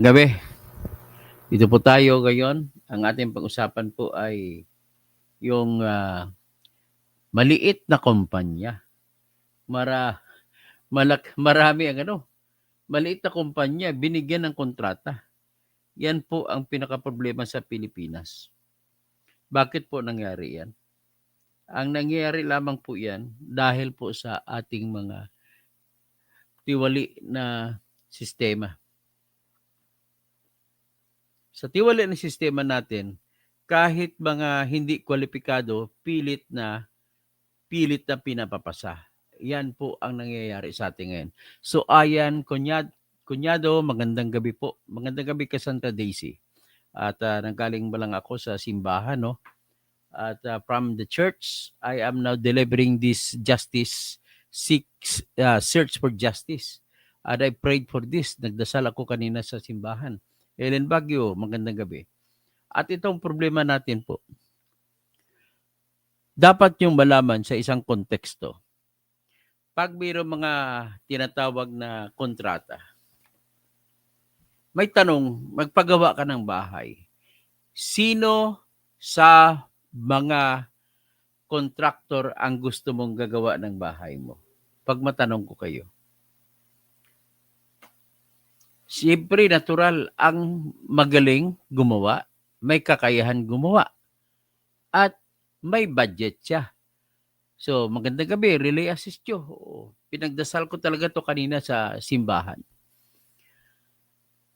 Gabi, dito po tayo ngayon. Ang ating pag-usapan po ay yung maliit na kumpanya. Mara, marami ang maliit na kumpanya binigyan ng kontrata. Yan po ang pinaka-problema sa Pilipinas. Bakit po nangyari yan? Ang nangyayari lamang po yan dahil po sa ating mga tiwali na sistema. Sa tiwali na sistema natin, kahit mga hindi kwalipikado, pilit na pinapapasa. Yan po ang nangyayari sa atin ngayon. So ayan, kunyado, magandang gabi po. Magandang gabi ka Santa Daisy. At nanggaling ba lang ako sa simbahan, no? At from the church, I am now delivering this search for justice. And I prayed for this. Nagdasal ako kanina sa simbahan. Ellen Baguio, magandang gabi. At itong problema natin po, dapat yung malaman sa isang konteksto. Pag mayroong mga tinatawag na kontrata, may tanong, magpagawa ka ng bahay. Sino sa mga kontraktor ang gusto mong gagawa ng bahay mo? Pag matanong ko kayo. Siyempre, natural ang magaling gumawa, may kakayahan gumawa, at may budget siya. So, magandang gabi, relay assist yo. Pinagdasal ko talaga to kanina sa simbahan.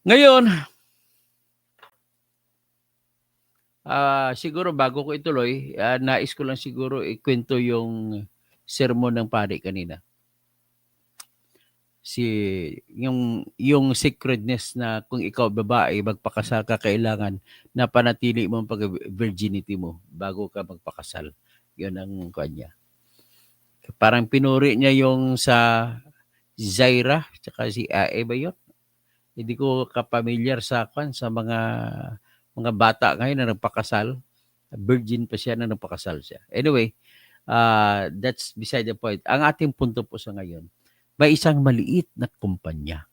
Ngayon, siguro bago ko ituloy, nais ko lang siguro ikwento yung sermon ng pari kanina. Yung sacredness na kung ikaw babae, magpakasal ka, kailangan na panatili mo ang virginity mo bago ka magpakasal. Yun ang kanya. Parang pinuri niya yung sa Zaira, tsaka si Ae ba yun? Hindi ko kapamilyar sa mga bata ngayon na nagpakasal. Virgin pa siya na nagpakasal siya. Anyway, that's beside the point. Ang ating punto po sa ngayon, may isang maliit na kumpanya.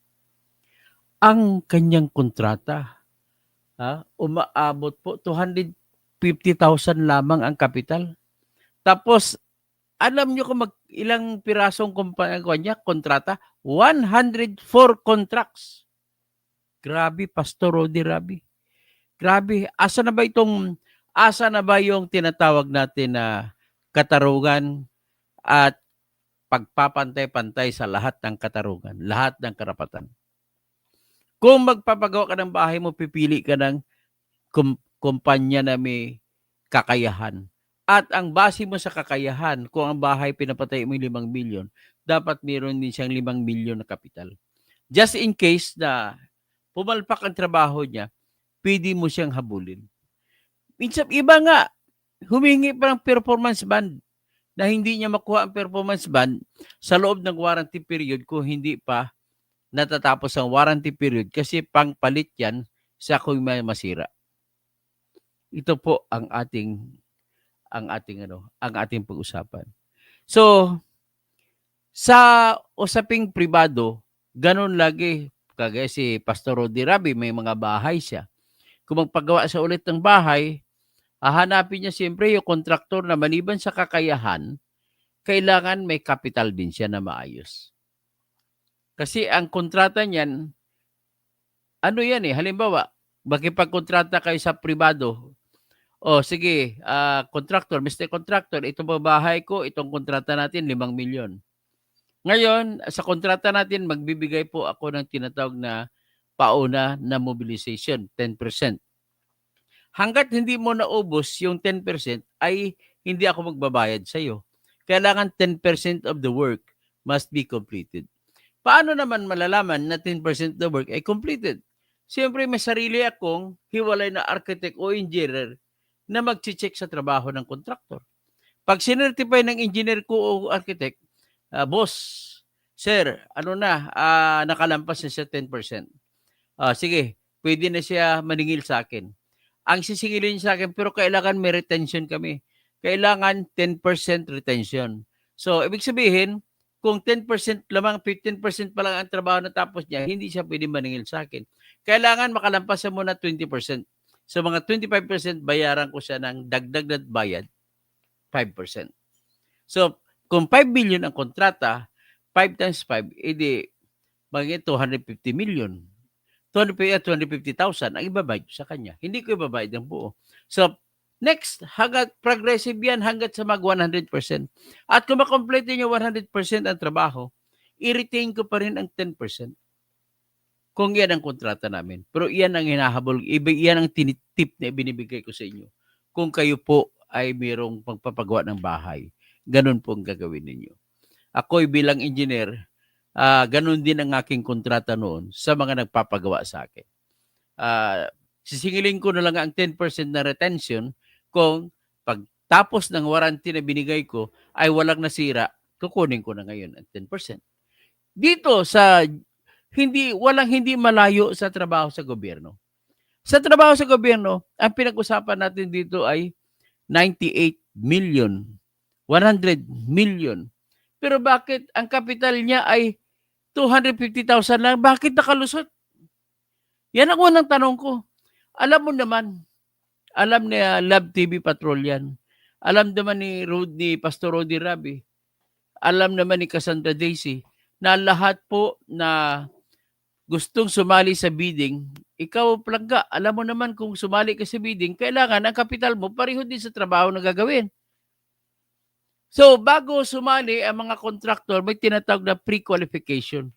Ang kanyang kontrata, umaabot po 250,000 lamang ang kapital. Tapos, alam nyo kung ilang pirasong kumpanya, kontrata? 104 contracts. Grabe, Pastor Rodi Rabi. Grabe, asa na ba yung tinatawag natin na katarungan at pagpapantay-pantay sa lahat ng katarungan, lahat ng karapatan. Kung magpapagawa ka ng bahay mo, pipili ka ng kumpanya na may kakayahan. At ang base mo sa kakayahan, kung ang bahay pinapatay mo 5 milyon, dapat meron din siyang 5 milyon na kapital. Just in case na pumalpak ang trabaho niya, pwede mo siyang habulin. Minsan, iba nga, humingi pa ng performance bond na hindi niya makuha ang performance bond sa loob ng warranty period kung hindi pa natatapos ang warranty period kasi pangpalit yan sa kung may masira. Ito po ang ating pag-usapan. So, sa usaping pribado, ganun lagi. Kagaya si Pastor Rodi Rabi, may mga bahay siya. Kung magpagawa sa ulit ng bahay, hahanapin niya siyempre yung kontraktor na maliban sa kakayahan, kailangan may capital din siya na maayos. Kasi ang kontrata niyan, halimbawa, makipagkontrata kayo sa pribado. Sige, Mr. Contractor, itong bahay ko, itong kontrata natin, 5 milyon. Ngayon, sa kontrata natin, magbibigay po ako ng tinatawag na pauna na mobilization, 10%. Hanggat hindi mo naubos yung 10%, ay hindi ako magbabayad sa iyo. Kailangan 10% of the work must be completed. Paano naman malalaman na 10% of the work ay completed? Siyempre, may sarili akong hiwalay na architect o engineer na mag-check sa trabaho ng contractor. Pag sinertify ng engineer ko o architect, boss, sir, nakalampas na siya 10%. Sige, pwede na siya maningil sa akin. Ang sisingilin sa akin, pero kailangan may retention kami. Kailangan 10% retention. So, ibig sabihin, kung 10% lamang, 15% pa lang ang trabaho na tapos niya, hindi siya pwede maningil sa akin. Kailangan makalampasan mo na 20%. So mga 25% bayaran ko siya ng dagdag na bayad, 5%. So kung 5 million ang kontrata, 5 times 5, edi magiging 250 million. 250,000 ang ibabayad sa kanya. Hindi ko ibabayad ng buo. So, next, hanggat progressive yan, hanggat sa mag 100%. At kung makompleto nyo 100% ang trabaho, i-retain ko pa rin ang 10%. Kung yan ang kontrata namin. Pero yan ang hinahabol, yan ang tinitip na ibinibigay ko sa inyo. Kung kayo po ay mayroong pagpapagawa ng bahay, ganun po ang gagawin ninyo. Ako'y bilang engineer, ganun din ang aking kontrata noon sa mga nagpapagawa sa akin. Sisingilin ko na lang ang 10% na retention kung pagtapos ng warranty na binigay ko ay walang nasira, kukunin ko na ngayon ang 10%. Dito sa hindi malayo sa trabaho sa gobyerno. Sa trabaho sa gobyerno, ang pinag-usapan natin dito ay 98 million, 100 million. Pero bakit ang kapital niya ay 250,000 lang? Bakit nakalusot? Yan ang unang tanong ko. Alam mo naman, alam ni Love TV Patrol yan. Alam naman ni Pastor Rudy Rabi. Alam naman ni Cassandra Daisy na lahat po na gustong sumali sa bidding, ikaw plangga, alam mo naman kung sumali ka sa bidding, kailangan ang kapital mo pareho din sa trabaho na gagawin. So, bago sumali ang mga contractor, may tinatawag na pre-qualification.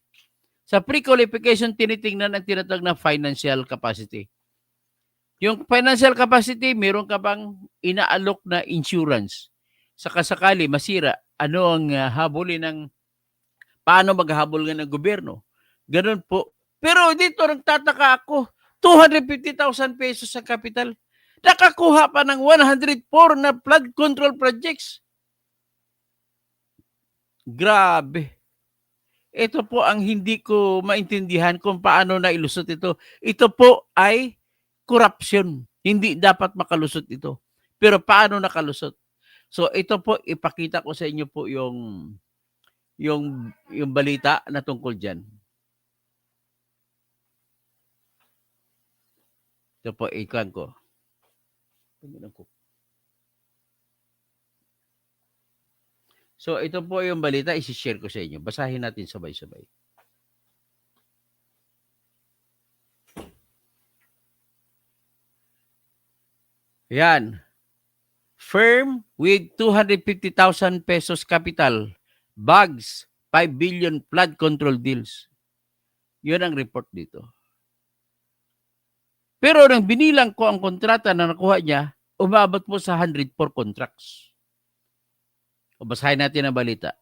Sa pre-qualification, tinitingnan ang tinatawag na financial capacity. Yung financial capacity, meron ka bang inaalok na insurance? Sakasakali, masira, ano ang habulin ng, paano maghahabol nga ng gobyerno? Ganun po. Pero dito, nagtataka ako, 250,000 pesos sa capital. Nakakuha pa ng 104 na flood control projects. Grabe. Ito po ang hindi ko maintindihan kung paano nailusot ito. Ito po ay corruption. Hindi dapat makalusot ito. Pero paano nakalusot? So ito po, ipakita ko sa inyo po yung balita na tungkol dyan. Ito po, ikwan ko. So ito po yung balita, isi-share ko sa inyo. Basahin natin sabay-sabay. Yan. Firm with 250,000 pesos capital, bags 5 billion flood control deals. Yun ang report dito. Pero nang binilang ko ang kontrata na nakuha niya, umabot po sa 104 contracts. O basahin natin ang balita.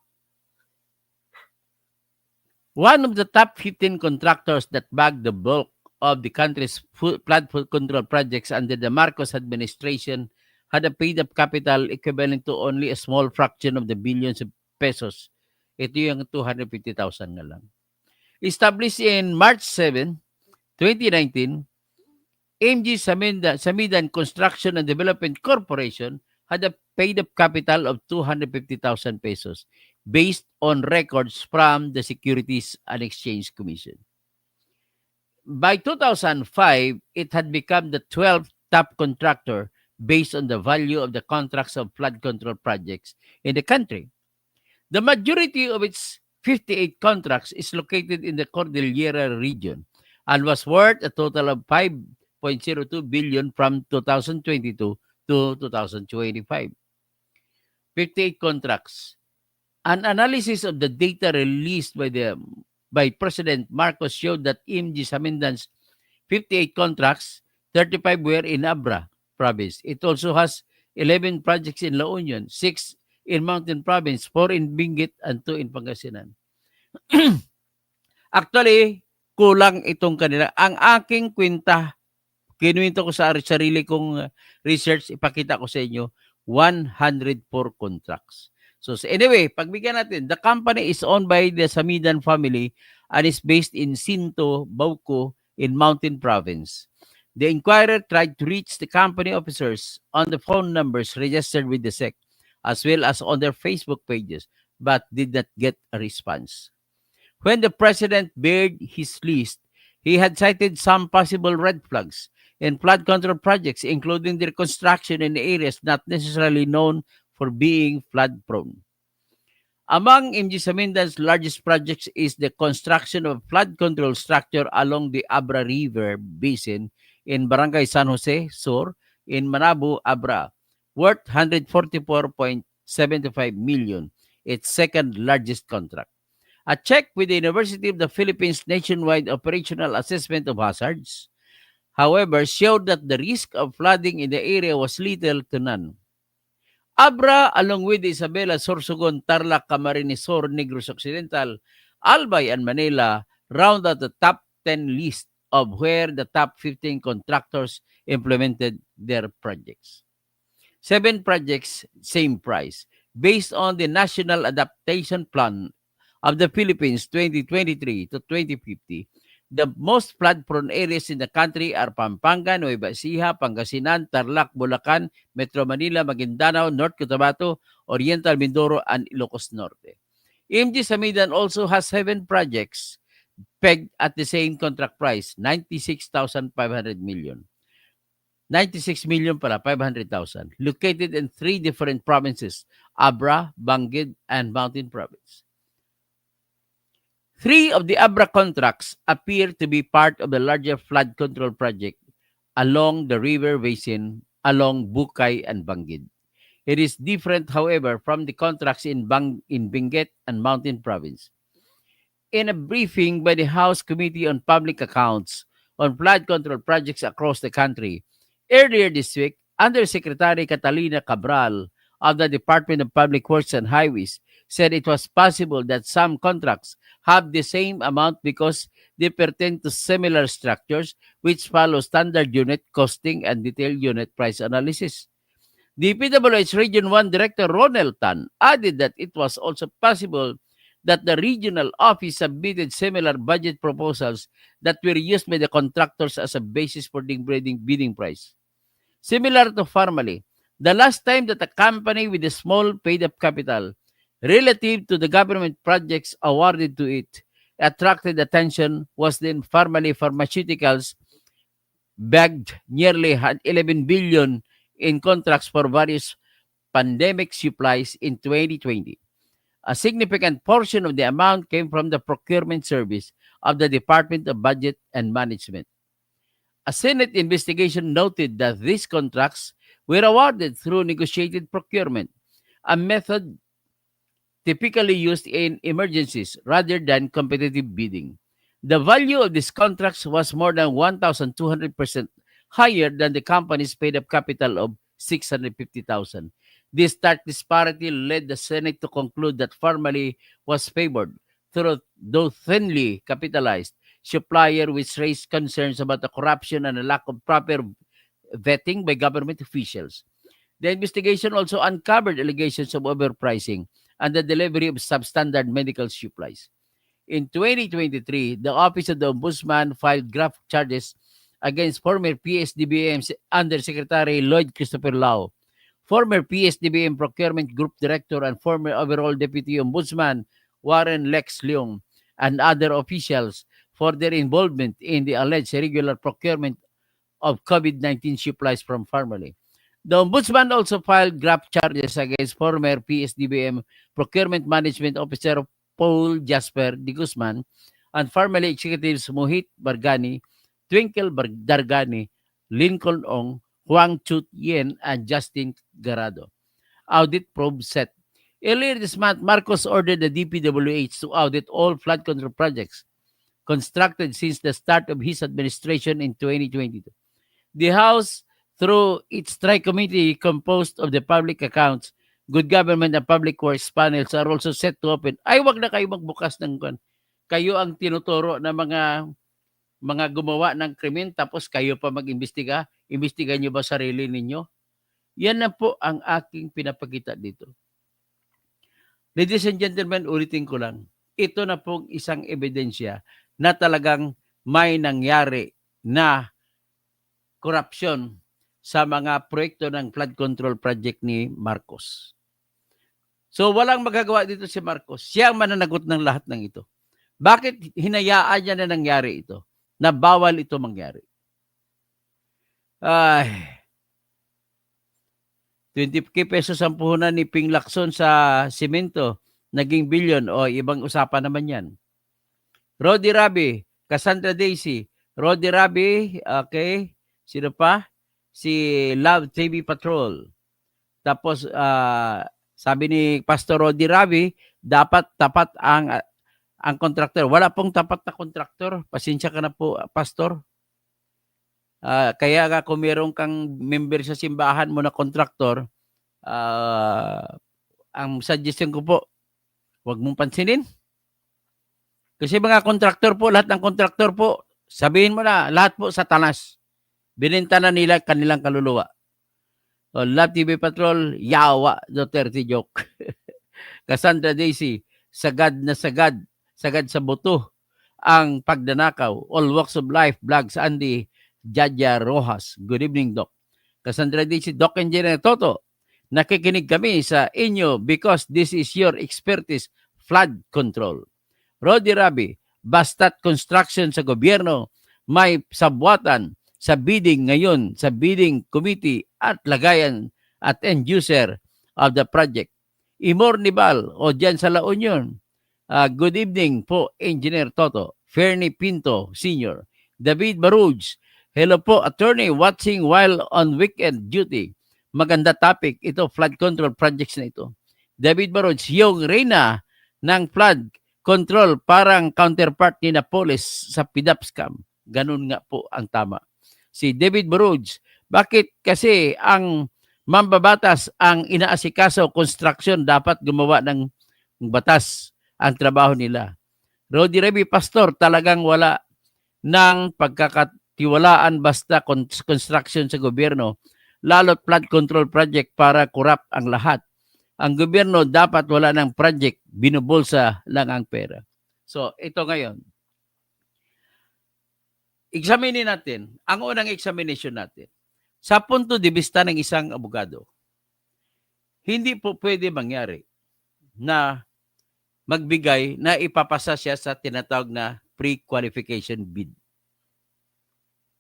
One of the top 15 contractors that bagged the bulk of the country's flood control projects under the Marcos administration had a paid-up capital equivalent to only a small fraction of the billions of pesos. Ito yung 250,000 na lang. Established in March 7, 2019, MG Samidan Construction and Development Corporation had a paid-up capital of 250,000 pesos based on records from the Securities and Exchange Commission. By 2005, it had become the 12th top contractor based on the value of the contracts of flood control projects in the country. The majority of its 58 contracts is located in the Cordillera region and was worth a total of 5.02 billion from 2022 to 2025. 58 contracts. An analysis of the data released by President Marcos showed that MG Samindan's 58 contracts, 35 were in Abra province. It also has 11 projects in La Union, 6 in Mountain Province, 4 in Benguet, and 2 in Pangasinan. Actually, kulang itong kanila. Ang aking kwenta, kinuwento ko sa sarili kong research, ipakita ko sa inyo, 104 contracts. So anyway, pagbigyan natin, the company is owned by the Samidan family and is based in Sinto, Bauco, in Mountain Province. The inquirer tried to reach the company officers on the phone numbers registered with the SEC, as well as on their Facebook pages, but did not get a response. When the president bared his list, he had cited some possible red flags in flood control projects, including their construction in areas not necessarily known for being flood prone. Among MG Samindan's largest projects is the construction of flood control structure along the Abra River Basin in Barangay San Jose Sur in Manabu, Abra, worth 144.75 million, its second largest contract. A check with the University of the Philippines nationwide operational assessment of hazards, however, showed that the risk of flooding in the area was little to none. Abra, along with Isabela, Sorsogon, Tarlac, Camarines Sur, Negros Occidental, Albay, and Manila, round out the top 10 list of where the top 15 contractors implemented their projects. 7 projects, same price. Based on the National Adaptation Plan of the Philippines 2023 to 2050, the most flood-prone areas in the country are Pampanga, Nueva Ecija, Pangasinan, Tarlac, Bulacan, Metro Manila, Maguindanao, North Cotabato, Oriental Mindoro, and Ilocos Norte. MG Samidan also has 7 projects pegged at the same contract price, 96,500 million. 96 million pala, 500,000, located in 3 different provinces, Abra, Bangged, and Mountain Province. 3 of the Abra contracts appear to be part of the larger flood control project along the river basin along Bukay and Bangged. It is different, however, from the contracts in Benguet and Mountain Province. In a briefing by the House Committee on Public Accounts on flood control projects across the country, earlier this week, Undersecretary Catalina Cabral of the Department of Public Works and Highways said it was possible that some contracts have the same amount because they pertain to similar structures which follow standard unit costing and detailed unit price analysis. The PWH Region 1 Director Ronel Tan added that it was also possible that the regional office submitted similar budget proposals that were used by the contractors as a basis for the bidding price. Similar to Farmally, the last time that a company with a small paid-up capital relative to the government projects awarded to it attracted attention was then Farmally Pharmaceuticals bagged nearly 11 billion in contracts for various pandemic supplies in 2020. A significant portion of the amount came from the procurement service of the Department of Budget and Management. A Senate investigation noted that these contracts were awarded through negotiated procurement, a method typically used in emergencies rather than competitive bidding. The value of these contracts was more than 1,200% higher than the company's paid-up capital of 650,000. This stark disparity led the Senate to conclude that Farmally was favored through though thinly capitalized supplier, which raised concerns about the corruption and a lack of proper vetting by government officials. The investigation also uncovered allegations of overpricing and the delivery of substandard medical supplies. In 2023, the Office of the Ombudsman filed graft charges against former PSDBM Undersecretary Lloyd Christopher Lau, former PSDBM Procurement Group Director and former overall Deputy Ombudsman Warren Lex Leong, and other officials for their involvement in the alleged irregular procurement of COVID-19 supplies from Farmally. The Ombudsman also filed graft charges against former PSDBM Procurement Management Officer Paul Jasper de Guzman and Farmally executives Mohit Bargani, Twinkle Dargani, Lincoln Ong, Huang Chut Yen, and Justin Garado. Audit probe set. Earlier this month, Marcos ordered the DPWH to audit all flood control projects constructed since the start of his administration in 2022. The House, through its tri-committee composed of the Public Accounts, Good Government, and Public Works panels are also set to open. Ay, wag na kayo magbukas ng kwan. Kayo ang tinuturo na mga gumawa ng krimen tapos kayo pa mag-imbestiga. Imbestigahan nyo ba sarili ninyo? Yan na po ang aking pinapakita dito. Ladies and gentlemen, ulitin ko lang. Ito na pong isang ebidensya na talagang may nangyari na korupsyon sa mga proyekto ng flood control project ni Marcos. So walang magagawa dito si Marcos. Siya ang mananagot ng lahat ng ito. Bakit hinayaan niya na nangyari ito? Na bawal ito mangyari. Ay, 20k pesos ang puhunan ni Ping Lacson sa simento. Naging bilyon o ibang usapan naman yan. Rodi Rabi, Cassandra Daisy, Rodi Rabi, okay. Sino pa? Si Love TV Patrol. Tapos, sabi ni Pastor Rodi Rabi, dapat tapat ang kontraktor. Wala pong tapat na kontraktor. Pasensya ka na po, Pastor. Kaya nga kung meron kang member sa simbahan mo na kontraktor, ang suggestion ko po, huwag mong pansinin. Kasi mga kontraktor po, lahat ng kontraktor po, sabihin mo na, lahat po satanas. Binenta na nila kanilang kaluluwa. O, Love TV Patrol, yawa, Duterte joke. Cassandra Daisy, sagad na sagad, sagad sa buto ang pagdanakaw. All Walks of Life, Vlogs, Andy, Jaja Rojas. Good evening, Doc. Cassandra Daisy, Doc Engineer Toto, nakikinig kami sa inyo because this is your expertise, flood control. Rodi Rabi, basta't construction sa gobyerno, may sabwatan sa bidding ngayon, sa bidding committee at lagayan at end user of the project. Imor Nibal, o dyan sa La Union, good evening po, Engineer Toto. Fernie Pinto, Senior. David Baruj, hello po, attorney, watching while on weekend duty. Maganda topic, ito, flood control projects na ito. David Baruj, yung Reyna ng flood control, parang counterpart ni Napoles sa PDAP-SCAM. Ganun nga po ang tama. Si David Baruj, bakit kasi ang mambabatas ang inaasikaso construction dapat gumawa ng batas ang trabaho nila? Rodi Reby, Pastor, talagang wala ng pagkakatiwalaan basta construction sa gobyerno, lalo't flood control project para kurap ang lahat. Ang gobyerno dapat wala ng project, binubulsa lang ang pera. So, ito ngayon. Examinin natin, ang unang examination natin. Sa punto de vista ng isang abogado, hindi po pwede mangyari na magbigay na ipapasa siya sa tinatawag na pre-qualification bid.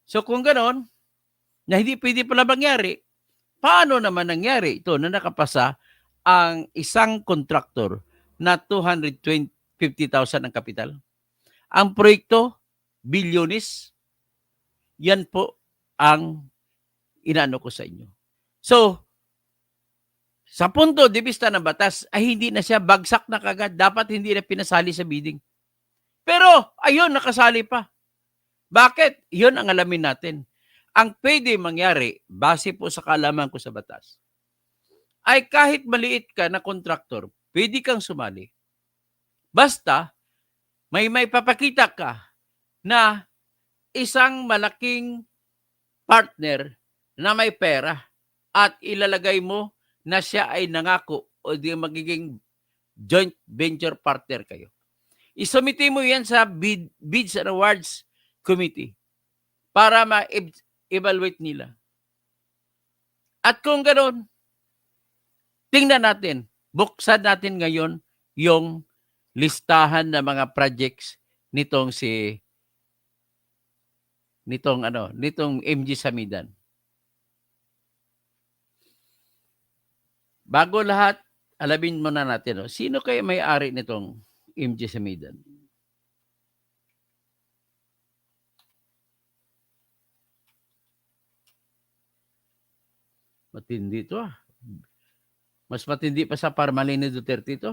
So kung ganon, na hindi pwede pala mangyari, paano naman nangyari ito na nakapasa ang isang kontraktor na 250,000 ang kapital? Ang proyekto, bilyones. Yan po ang inaano ko sa inyo. So, sa punto de vista ng batas, ay hindi na siya bagsak na kagad. Dapat hindi na pinasali sa bidding. Pero, ayun, nakasali pa. Bakit? Yun ang alamin natin. Ang pwede mangyari, base po sa kaalaman ko sa batas, ay kahit maliit ka na kontraktor, pwede kang sumali. Basta, may papakita ka na isang malaking partner na may pera at ilalagay mo na siya ay nangako o di magiging joint venture partner kayo. Isumiti mo yan sa Bids and Awards Committee para ma-evaluate nila. At kung ganoon, tingnan natin, buksan natin ngayon yung listahan ng mga projects nitong MG Samidan. Bago lahat, alamin muna natin, sino kaya may-ari nitong MG Samidan? Matindi ito Mas matindi pa sa Parmalini Duterte ito.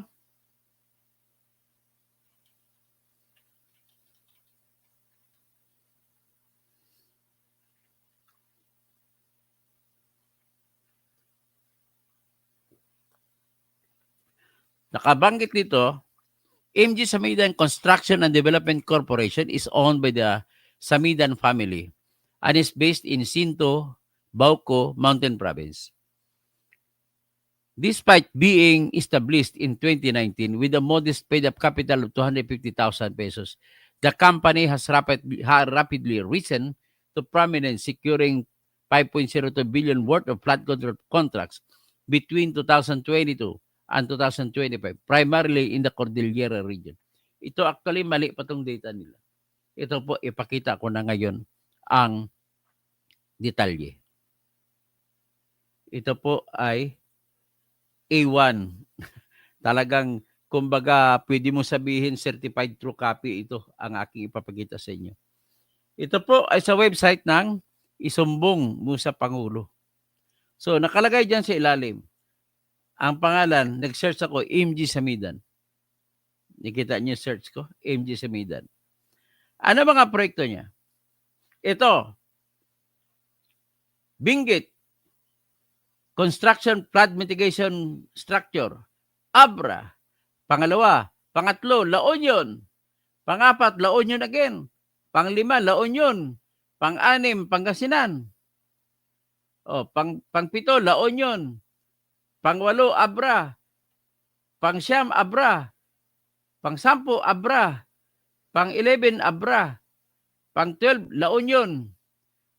Nakabanggit dito, MG Samidan Construction and Development Corporation is owned by the Samidan family and is based in Sinto, Bauco, Mountain Province. Despite being established in 2019 with a modest paid-up capital of 250,000 pesos, the company has rapidly risen to prominence, securing 5.02 billion worth of flood control contracts between 2022 and 2025, primarily in the Cordillera region. Ito actually mali pa tong data nila. Ito po, ipakita ko na ngayon ang detalye. Ito po ay A1. Talagang, kumbaga, pwede mo sabihin certified true copy ito ang aking ipapakita sa inyo. Ito po ay sa website ng isumbong mo sa Pangulo. So, nakalagay dyan sa ilalim. Ang pangalan, nag-search ako, MG Samidan. Nakita niyo search ko, MG Samidan. Ano mga proyekto niya? Ito, Benguet, Construction Flood Mitigation Structure, Abra, pangalawa, pangatlo, La Union, pangapat, La Union again, panglima, La Union, pang-anim, Pangasinan, pangpito, La Union, pangwalo, Abra, pangsyam, Abra, pang-sampu, Abra, pang-11, Abra, pang-12, La Union,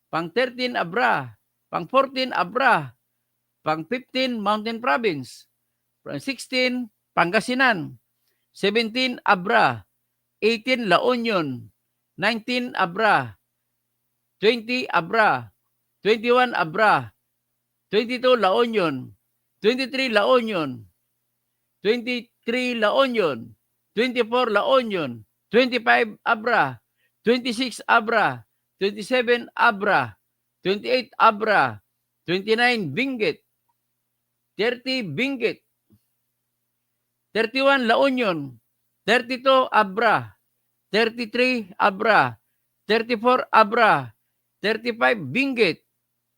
pang-13, Abra, pang-14, Abra, pang-15, Mountain Province, pang-16, Pangasinan, 17, Abra, 18, La Union, 19, Abra, 20, Abra, 21, Abra, 22, La Union, 23, La Union, 23, La Union, 24, La Union, 25, Abra, 26, Abra, 27, Abra, 28, Abra, 29, Benguet, 30, Benguet, 31, La Union, 32, Abra, 33, Abra, 34, Abra, 35, Benguet,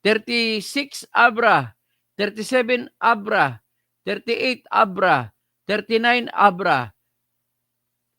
36, Abra, 37, Abra, 38, Abra, 39, Abra,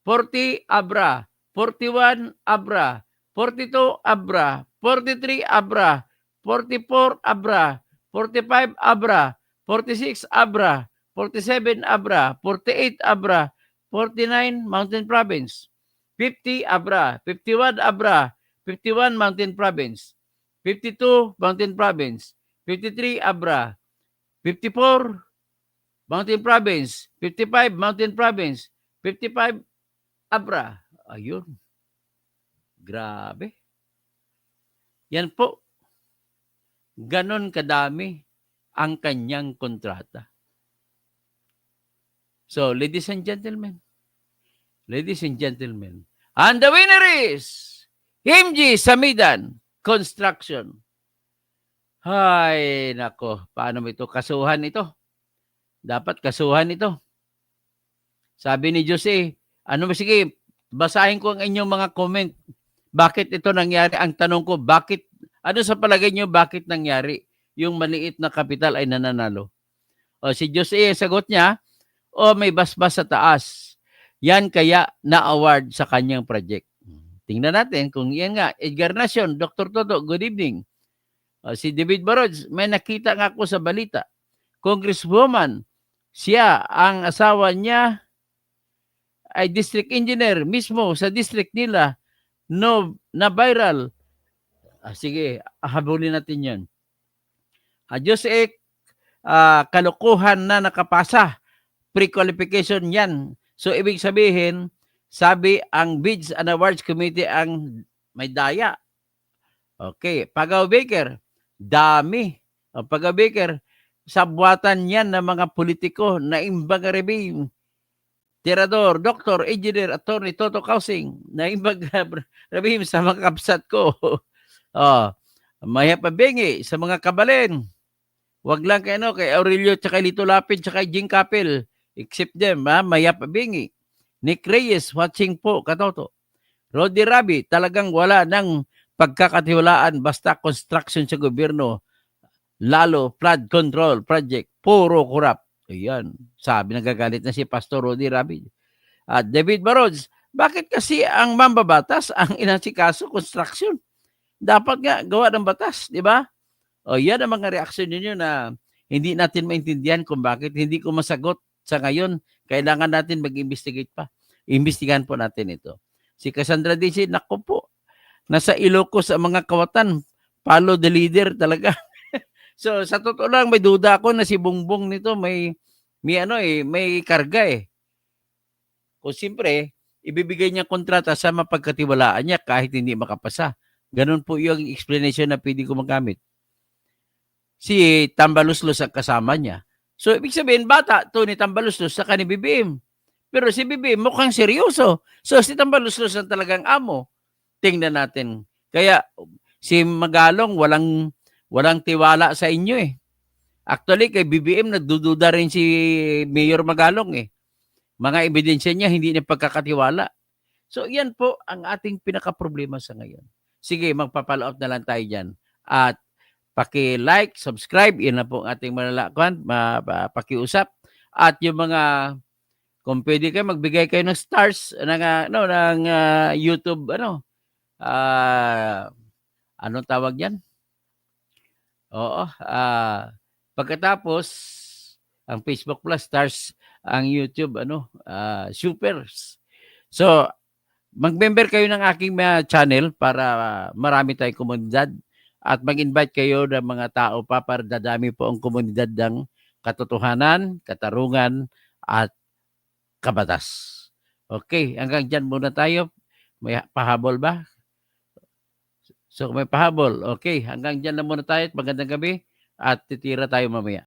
40, Abra, 41, Abra, 42, Abra, 43, Abra, 44, Abra, 45, Abra, 46, Abra, 47, Abra, 48, Abra, 49, Mountain Province, 50, Abra, 51, Abra, 51, Mountain Province, 52, Mountain Province, 53, Abra, 54, Mountain Province, 55, Mountain Province, 55, Abra. Ayun. Grabe. Yan po. Ganon kadami ang kanyang kontrata. So, ladies and gentlemen, and the winner is MG Samidan Construction. Ay, nako, paano mo ito? Kasuhan ito. Dapat kasuhan ito. Sabi ni Jose, sige, basahin ko ang inyong mga comment. Bakit ito nangyari? Ang tanong ko, ano sa palagay nyo, bakit nangyari? Yung maliit na kapital ay nananalo. Si Jose, sagot niya, may basbas sa taas. Yan kaya na-award sa kanyang project. Tingnan natin kung yan nga. Edgar Nacion, Dr. Toto, good evening. Si David Barods, may nakita nga ako sa balita. Congresswoman, siya, ang asawa niya ay district engineer mismo sa district nila. No, na viral. Sige, habulin natin yan. Jose, kalokohan na nakapasa. Pre-qualification yan. So, ibig sabihin, sabi ang Bids and Awards Committee ang may daya. Okay. Pagaw Baker, dami. Pagaw Baker, sabwatan yan ng mga politiko na imbang rebim. Tirador, Doktor, Engineer, Attorney, Toto Kausing, na imbang rebim sa mga kapsat ko. Maya Pabingi, sa mga kabalen. Wag lang kay Aurelio, tsaka Lito Lapid, tsaka Jing Kapil. Except them, Maya Pabingi. Nick Reyes, watching po, katoto. Rodi Rabi, talagang wala ng pagkakatiwalaan basta construction sa gobyerno. Lalo, flood control project. Puro kurap. Ayan. Sabi, nagagalit na si Pastor Rodi Rabi. David Barods, bakit kasi ang mambabatas ang inasikaso construction? Dapat nga gawa ng batas, di ba? Yan ang mga reaksyon ninyo na hindi natin maintindihan kung bakit. Hindi ko masagot sa ngayon. Kailangan natin mag-investigate pa. Imbestigahan po natin ito. Si Cassandra DC, naku po, nasa Ilocos ang mga kawatan. Follow the leader talaga. So, sa totoo lang, may duda ako na si Bongbong nito may may karga eh. Kung siyempre, ibibigay niya kontrata sa mapagkatiwalaan niya kahit hindi makapasa. Ganun po yung explanation na pwede ko magamit. Si Tambaluslos ang kasama niya. So, ibig sabihin, bata to ni Tambaluslos sa ni BBM. Pero si BBM mukhang seryoso. So, si Tambaluslos ang talagang amo. Tingnan natin. Kaya, si Magalong walang tiwala sa inyo eh. Actually, kay BBM, nagdududa rin si Mayor Magalong eh. Mga ebidensya niya, hindi niya pagkakatiwala. So, yan po ang ating pinaka-problema sa ngayon. Sige, magpa-follow up na lang tayo dyan. At paki-like, subscribe, yan na po ang ating malalakuan, pakiusap. At yung mga, kung pwede kayo, magbigay kayo ng stars ng YouTube, anong tawag yan? Oo, pagkatapos, ang Facebook Plus stars, ang YouTube, supers. So, mag-member kayo ng aking channel para marami tayong komunidad at mag-invite kayo ng mga tao pa para dadami po ang komunidad ng katotohanan, katarungan at kabatas. Okay, hanggang dyan muna tayo. May pahabol ba? So, may pahabol. Okay, hanggang dyan na muna tayo at magandang gabi at titira tayo mamaya.